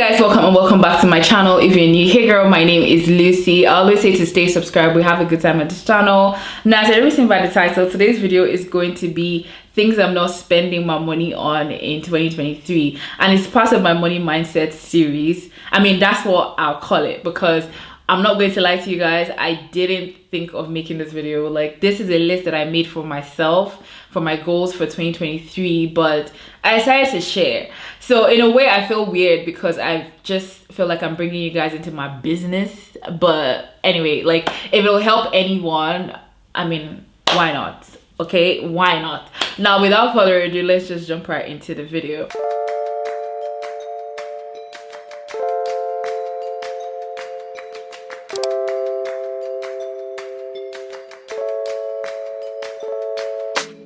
Guys, welcome back to my channel. If you're new, hey girl, my name is Lucy. I always say to stay subscribed. We have a good time at this channel. Now, as everything by the title, today's video is going to be things I'm not spending my money on in 2023, and it's part of my money mindset series. I mean, that's what I'll call it, because I'm not going to lie to you guys, I didn't think of making this video. Like, this is a list that I made for myself for my goals for 2023, but I decided to share. So in a way, I feel weird because I just feel like I'm bringing you guys into my business. But anyway, like, if it'll help anyone, I mean, why not? Okay, why not? Now, without further ado, let's just jump right into the video.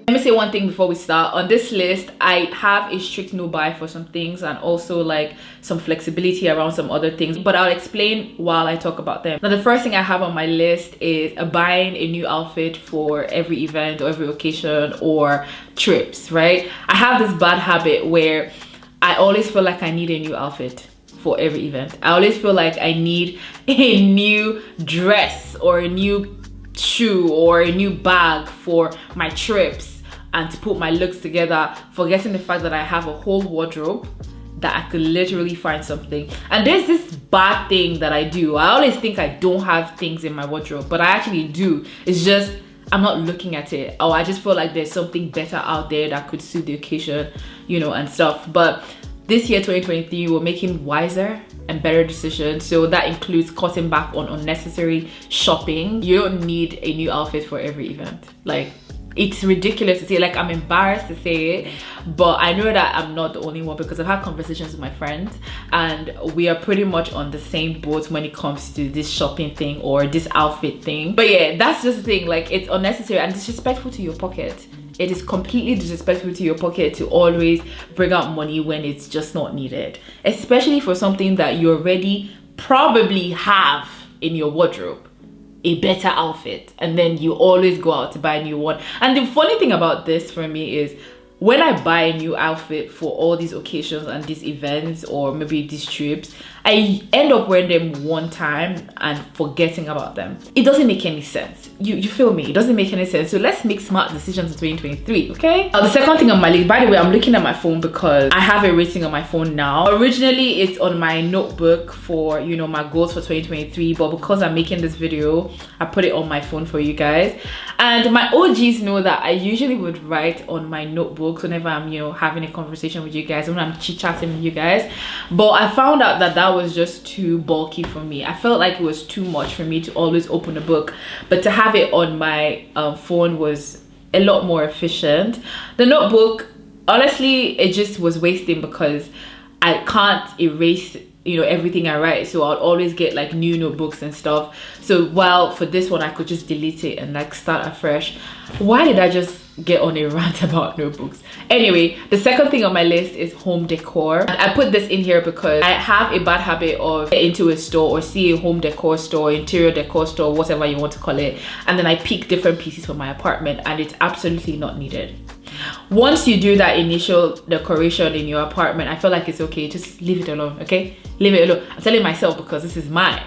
Let me say one thing before we start. On this list, I have a strict no buy for some things and also like some flexibility around some other things, but I'll explain while I talk about them. Now, the first thing I have on my list is buying a new outfit for every event or every occasion or trips, right? I have this bad habit where I always feel like I need a new outfit for every event. I always feel like I need a new dress or a new shoe or a new bag for my trips and to put my looks together, forgetting the fact that I have a whole wardrobe that I could literally find something. And there's this bad thing that I do. I always think I don't have things in my wardrobe, but I actually do. It's just I'm not looking at it, or I just feel like there's something better out there that could suit the occasion, you know, and stuff. But this year, 2023, we're making wiser and better decisions. So that includes cutting back on unnecessary shopping. You don't need a new outfit for every event. Like, it's ridiculous to say, like, I'm embarrassed to say it, but I know that I'm not the only one, because I've had conversations with my friends and we are pretty much on the same boat when it comes to this shopping thing or this outfit thing. But yeah, that's just the thing. Like, it's unnecessary and disrespectful to your pocket. It is completely disrespectful to your pocket to always bring out money when it's just not needed, especially for something that you already probably have in your wardrobe, a better outfit, and then you always go out to buy a new one. And the funny thing about this for me is, when I buy a new outfit for all these occasions and these events or maybe these trips, I end up wearing them one time and forgetting about them. It doesn't make any sense. You feel me? It doesn't make any sense. So let's make smart decisions in 2023, okay? The second thing on my list, by the way, I'm looking at my phone because I have a rating on my phone now. Originally, it's on my notebook for, you know, my goals for 2023, but because I'm making this video, I put it on my phone for you guys. And my OGs know that I usually would write on my notebooks whenever I'm, you know, having a conversation with you guys, when I'm chit-chatting with you guys. But I found out that that was just too bulky for me. I felt like it was too much for me to always open a book, but to have it on my phone was a lot more efficient. The notebook, honestly, it just was wasting because I can't erase, you know, everything I write, so I'll always get like new notebooks and stuff. So while for this one I could just delete it and like start afresh. Why did I just get on a rant about notebooks? Anyway, the second thing on my list is home decor. And I put this in here because I have a bad habit of getting into a store or see a home decor store, interior decor store, whatever you want to call it, and then I pick different pieces for my apartment, and it's absolutely not needed. Once you do that initial decoration in your apartment, I feel like it's okay. Just leave it alone, okay? Leave it alone. I'm telling myself because this is mine.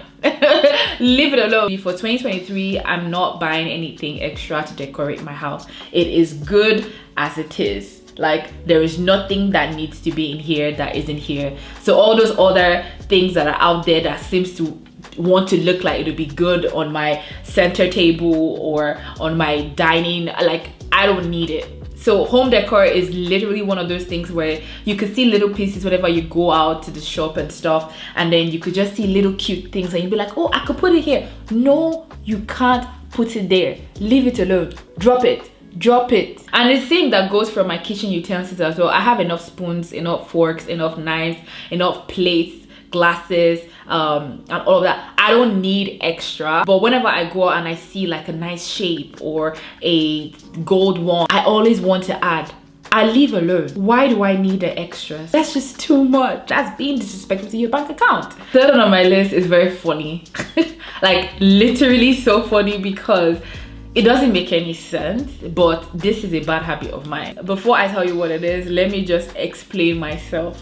Leave it alone. For 2023, I'm not buying anything extra to decorate my house. It is good as it is. Like, there is nothing that needs to be in here that isn't here. So all those other things that are out there that seems to want to look like it'll be good on my center table or on my dining, like, I don't need it. So home decor is literally one of those things where you could see little pieces whenever you go out to the shop and stuff, and then you could just see little cute things and you'd be like, oh, I could put it here. No, you can't put it there. Leave it alone. Drop it. Drop it. And the same that goes for my kitchen utensils as well. I have enough spoons, enough forks, enough knives, enough plates, glasses, and all of that. I don't need extra, but whenever I go out and I see like a nice shape or a gold one, I always want to add. I leave alone. Why do I need the extras? That's just too much. That's being disrespectful to your bank account. Third one on my list is very funny. Like, literally so funny because it doesn't make any sense, but this is a bad habit of mine. Before I tell you what it is, let me just explain myself.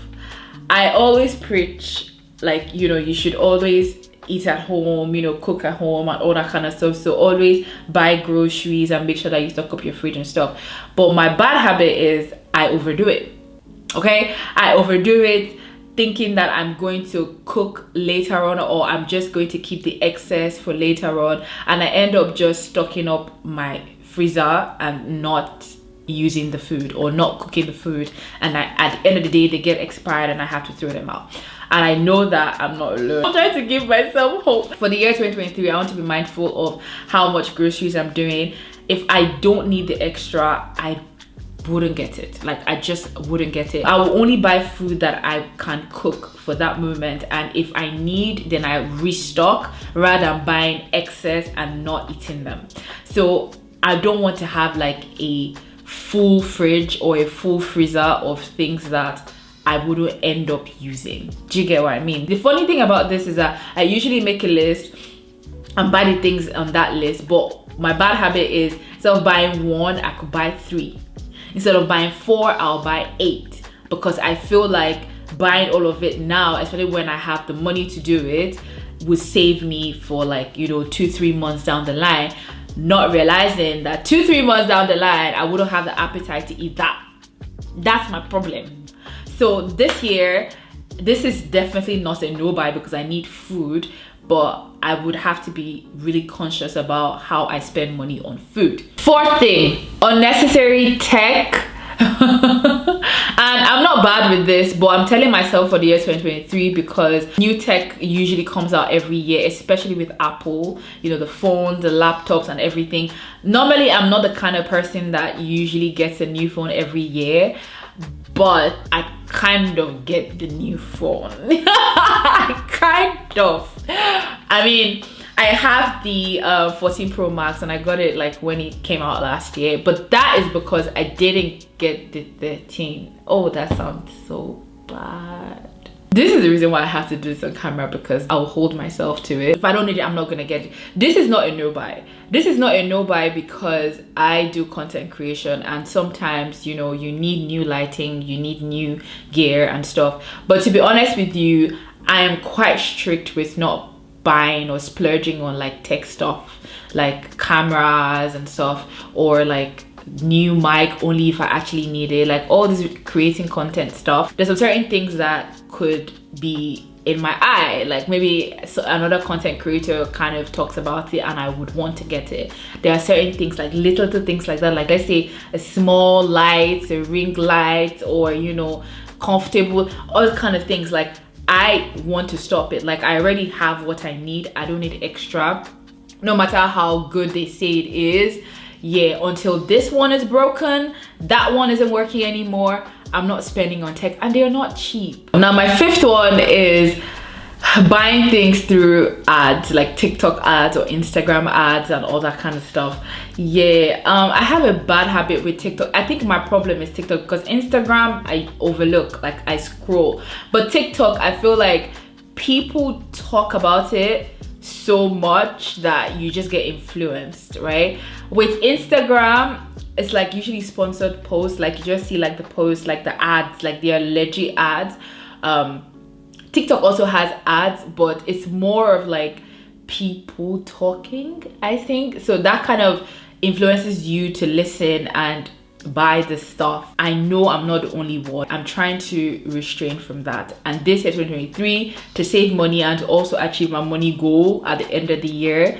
I always preach like, you know, you should always eat at home, you know, cook at home and all that kind of stuff. So always buy groceries and make sure that you stock up your fridge and stuff. But my bad habit is I overdo it. Okay, I overdo it, thinking that I'm going to cook later on, or I'm just going to keep the excess for later on, and I end up just stocking up my freezer and not using the food or not cooking the food, and at the end of the day they get expired and I have to throw them out. And I know that I'm not alone. I'm trying to give myself hope. For the year 2023, I want to be mindful of how much groceries I'm doing. If I don't need the extra, I wouldn't get it. Like, I just wouldn't get it. I will only buy food that I can cook for that moment, and if I need, then I restock rather than buying excess and not eating them. So I don't want to have like a full fridge or a full freezer of things that I wouldn't end up using. Do you get what I mean? The funny thing about this is that I usually make a list and buy the things on that list, but my bad habit is instead of buying one, I could buy 3. Instead of buying 4, I'll buy 8, because I feel like buying all of it now, especially when I have the money to do it, would save me for like, you know, 2-3 months down the line, not realizing that 2-3 months down the line I wouldn't have the appetite to eat that. That's my problem. So this year, this is definitely not a no buy because I need food, but I would have to be really conscious about how I spend money on food. 4th thing, unnecessary tech. And I'm not bad with this, but I'm telling myself for the year 2023 because new tech usually comes out every year, especially with Apple, you know, the phones, the laptops and everything. Normally, I'm not the kind of person that usually gets a new phone every year, but I kind of get the new phone. Kind of. I mean, I have the 14 Pro Max and I got it like when it came out last year, but that is because I didn't get the 13. Oh, that sounds so bad. This is the reason why I have to do this on camera, because I'll hold myself to it. If I don't need it, I'm not gonna get it. This is not a no buy. This is not a no buy because I do content creation and sometimes, you know, you need new lighting, you need new gear and stuff. But to be honest with you, I am quite strict with not buying or splurging on like tech stuff, like cameras and stuff, or like new mic only if I actually need it, like all this creating content stuff. There's some certain things that could be in my eye, like maybe another content creator kind of talks about it and I would want to get it. There are certain things, like little things like that, like let's say a small light, a ring light, or you know, comfortable, all kind of things. Like I want to stop it. Like I already have what I need, I don't need extra, no matter how good they say it is. Yeah, until this one is broken, that one isn't working anymore, I'm not spending on tech, and they're not cheap. Now my 5th one is buying things through ads, like TikTok ads or Instagram ads and all that kind of stuff. Yeah, I have a bad habit with TikTok. I think my problem is TikTok, because Instagram I overlook, like I scroll, but TikTok I feel like people talk about it so much that you just get influenced, right? With Instagram, it's like usually sponsored posts, like you just see like the posts, like the ads, like they are legit ads. TikTok also has ads, but it's more of like people talking, I think. So that kind of influences you to listen and buy the stuff. I know I'm not the only one. I'm trying to restrain from that. And this year 2023, to save money and to also achieve my money goal at the end of the year,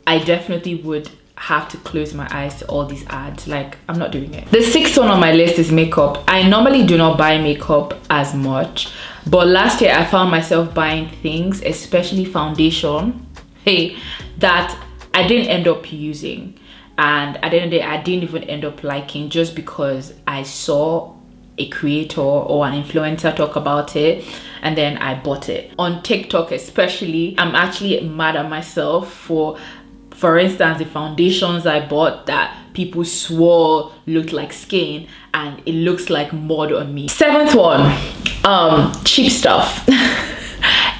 I definitely would have to close my eyes to all these ads. Like I'm not doing it. The 6th one on my list is makeup. I normally do not buy makeup as much, but last year I found myself buying things, especially foundation, that I didn't end up using. And at the end of the day, I didn't even end up liking, just because I saw a creator or an influencer talk about it and then I bought it. On TikTok especially, I'm actually mad at myself for instance, the foundations I bought that people swore looked like skin and it looks like mud on me. 7th one, cheap stuff.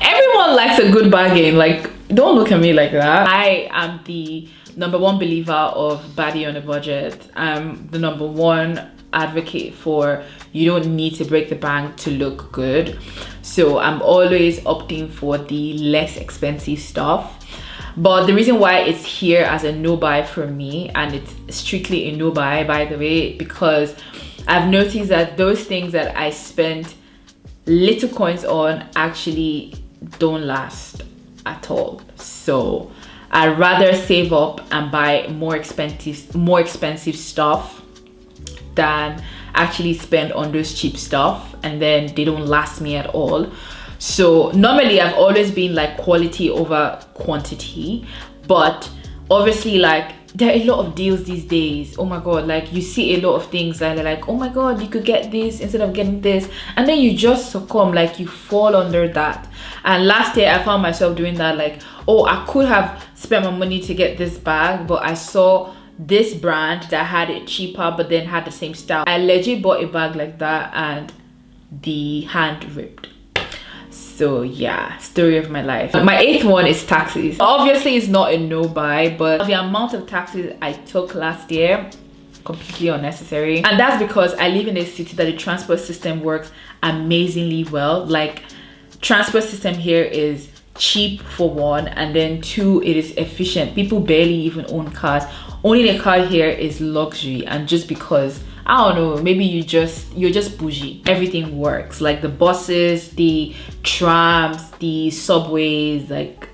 Everyone likes a good bargain. Like, don't look at me like that. I am the #1 believer of baddie on a budget. I'm the #1 advocate for you don't need to break the bank to look good, so I'm always opting for the less expensive stuff. But the reason why it's here as a no buy for me, and it's strictly a no buy by the way, because I've noticed that those things that I spent little coins on actually don't last at all. So I'd rather save up and buy more expensive stuff than actually spend on those cheap stuff and then they don't last me at all. So normally I've always been like quality over quantity, but obviously like there are a lot of deals these days. Oh my god, like you see a lot of things that are like, oh my god, you could get this instead of getting this, and then you just succumb, like you fall under that. And last year I found myself doing that, like, oh, I could have spent my money to get this bag, but I saw this brand that had it cheaper but then had the same style. I legit bought a bag like that and the hand ripped. So yeah, story of my life. My 8th one is taxis. Obviously it's not a no buy, but the amount of taxis I took last year, completely unnecessary. And that's because I live in a city that the transport system works amazingly well. Like, transport system here is cheap for one, and then 2, it is efficient. People barely even own cars. Owning a car here is luxury, and just because, I don't know, maybe you're just bougie. Everything works, like the buses, the trams, the subways, like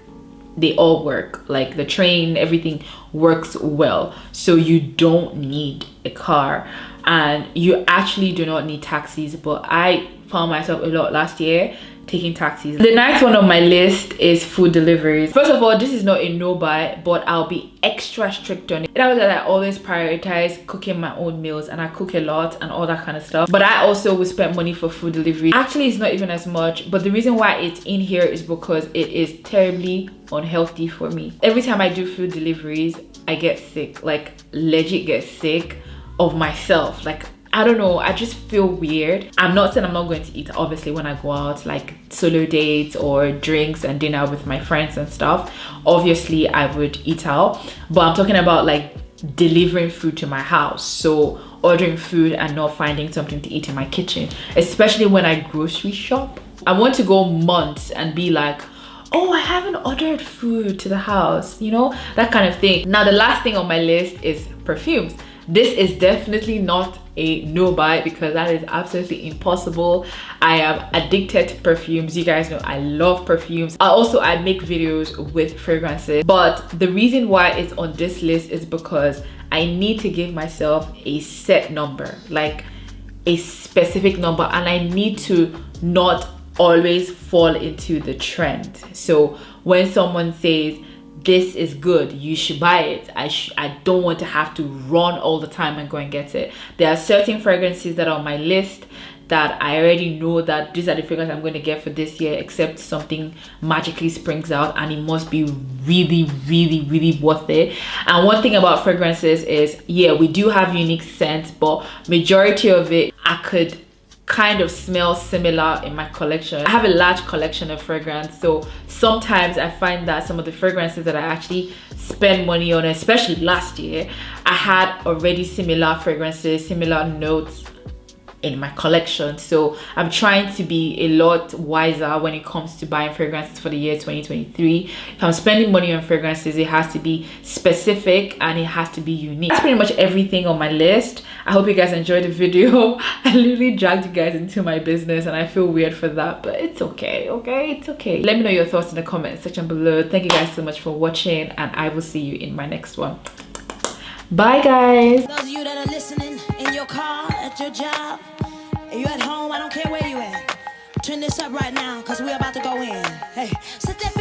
they all work. Like the train, everything works well, so you don't need a car, and you actually do not need taxis. But I found myself a lot last year taking taxis. The 9th one on my list is food deliveries. First of all, this is not a no buy, but I'll be extra strict on it. That was that I always prioritize cooking my own meals, and I cook a lot and all that kind of stuff. But I also will spend money for food delivery. Actually, it's not even as much, but the reason why it's in here is because it is terribly unhealthy for me. Every time I do food deliveries, I get sick, like legit get sick of myself. Like, I don't know, I just feel weird. I'm not saying I'm not going to eat, obviously, when I go out, like solo dates or drinks and dinner with my friends and stuff. Obviously, I would eat out, but I'm talking about like delivering food to my house. So ordering food and not finding something to eat in my kitchen, especially when I grocery shop. I want to go months and be like, oh, I haven't ordered food to the house, you know, that kind of thing. Now, the last thing on my list is perfumes. This is definitely not a no buy, because that is absolutely impossible. I am addicted to perfumes. You guys know I love perfumes. I make videos with fragrances, but the reason why it's on this list is because I need to give myself a set number, like a specific number, and I need to not always fall into the trend. So when someone says this is good, you should buy it, I don't want to have to run all the time and go and get it. There are certain fragrances that are on my list that I already know that these are the fragrances I'm going to get for this year, except something magically springs out and it must be really, really, really worth it. And one thing about fragrances is, yeah, we do have unique scents, but majority of it I could kind of smell similar in my collection. I have a large collection of fragrance, so sometimes I find that some of the fragrances that I actually spend money on, especially last year, I had already similar fragrances, similar notes in my collection. So I'm trying to be a lot wiser when it comes to buying fragrances for the year 2023. If I'm spending money on fragrances, it has to be specific and it has to be unique. That's pretty much everything on my list. I hope you guys enjoyed the video. I literally dragged you guys into my business and I feel weird for that, but it's okay, okay? It's okay. Let me know your thoughts in the comment section below. Thank you guys so much for watching, and I will see you in my next one. Bye guys. Those of you that are listening in your car, at your job, and you at home, I don't care where you at. Turn this up right now, cause we're about to go in. Hey, set that